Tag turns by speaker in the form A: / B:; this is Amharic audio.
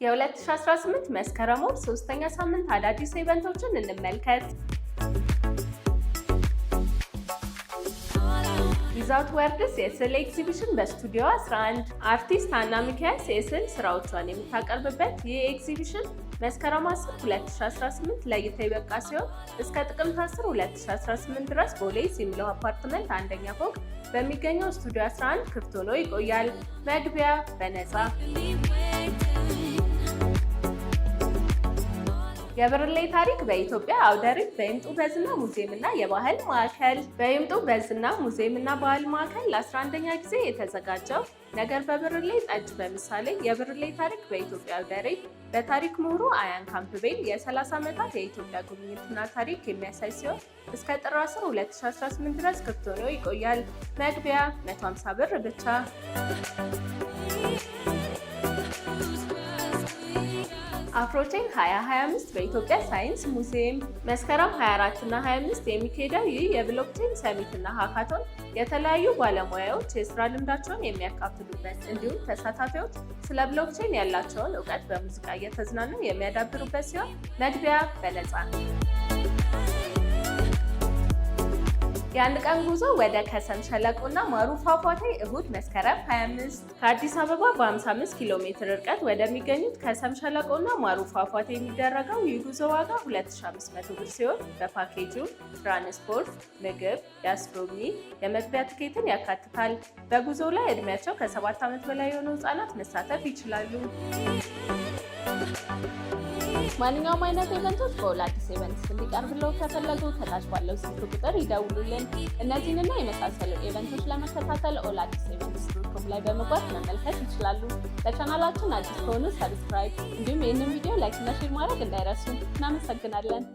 A: የ2018 መስከረም ወር ሶስተኛ ሳምንት አዳዲስ ኢቨንቶችን እንመልከት። ዊዛውት ወርድስ የስዕል ኤግዚቢሽን በስቱዲዮ 11 አርቲስት ሃና ሚካኤል የስዕል ስራዎቿን የምታቀርብበት ይህ ኤግዚቢሽን መስከረም 10 2018 ለእይታ የበቃ ሲሆን እስከ ጥቅምት 10 2018 ድረስ ቦሌ ሲምለው አፓርትመንት አንደኛ ፎቅ በሚገኘው ስቱዲዮ 11 ክፍት ሆኖ ይቆያል። መግቢያ በነፃ። የብርሌ ታሪክ በኢትዮጵያ አውደ ርዕይ በይምጡ በዝና ሙዚየምና የባህል ማዕከል። በይምጡ በዝና ሙዚየምና ባህል ማዕከል ለ11ኛ ጊዜ የተዘጋጀው ነገር በብርሌ ጠጅ በምሳሌ የብርሌ ታሪክ በኢትዮጵያ አውደ ርዕይ በታሪክ ምሁሩ አያን ካምፕቤል የ30 ዓመታት የኢትዮጵያ ጉብኝትና ታሪክ የሚያሳይ ሲሆን እስከ ጥር 10 2018 ድረስ ክፍት ሆኖ ይቆያል። መግቢያ 150 ብር ብቻ። አፍሮቼን 2025 በኢትዮጵያ ሳይንስ ሙዚየም መስከረም 24 እና 25 የሚካሄደው ይህ የብሎክቼን ሰሚት እና ሃካቶን የተለያዩ ባለሙያዎች የስራ ልምዳቸውን የሚያካፍሉበት እንዲሁም ተሳታፊዎች ስለ ብሎክቼን ያላቸውን እውቀት በሙዚቃ እየተዝናኑ የሚያዳብሩበት ሲሆን መግቢያ በነፃ ነው። የአንድ ቀን ጉዞ ወደ ከሰም ሸለቆና ማሩ ፏፏቴ እሁድ መስከረም 25 ከአዲስ አበባ በ55 ኪሎ ሜትር ርቀት ወደሚገኙት ከሰም ሸለቆና ማሩ ፏፏቴ የሚደረገው የጉዞ ዋጋ 2500 ብር ሲሆን በፓኬጁ ትራንስፖርት፣ ምግብ፣ የአስጎብኚ የመግቢያ ትኬትን ያካትታል። በጉዞ ላይ እድሜያቸው ከ7 ዓመት በላይ የሆኑ ህጻናት መሳተፍ ይችላሉ። ማንኛውም አይነት ኢቨንቶች በኦል አዲስ ኢቨንትስ እንዲቀርብለው ከፈለጉ ከታች ባለው ስልክ ቁጥር ይደውሉልን። እነዚህንና የመሳሰሉ ኢቨንቶች ለመከታተል ኦል አዲስ ኢቨንትስ.com ላይ በመግባት መመልከት ይችላሉ። ለቻናላችን አዲስ ከሆኑ ሰብስክራይብ፣ እንዲሁም ይህንን ቪዲዮ ላይክ እና ሼር ማድረግ እንዳይረሱ። እናመሰግናለን።